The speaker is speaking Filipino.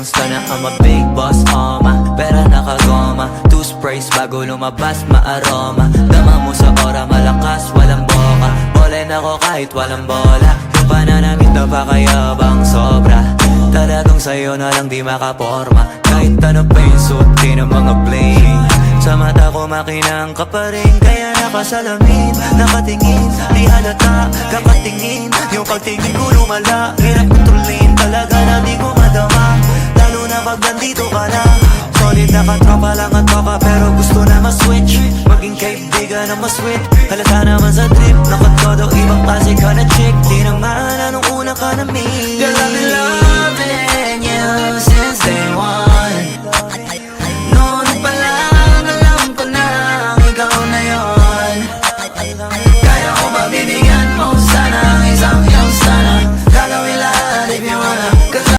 gangsta na I'm a big boss, pera nakagoma, two sprays bago lumabas maaroma. Dama mo sa ora, malakas, walang boka. Bolen ako kahit walang bola. Yung pananamit na pakayabang sobra. Talagang sa'yo na lang di makaporma. Kahit ano pa yung suotin ng mga bling. Sa mata ko makinang ka pa rin. Kaya nakasalamin, nakatingin, di halata, kakatingin. Yung pagtingin ko lumala, hirap kontrolin. Talaga na di ko madama, lalo na pag nandito ka na. Solid na katropa lang at toka, pero gusto na ma-switch. Maging kaibigan na ma-sweet. Halata naman sa trip, nakatodo ibang klase ka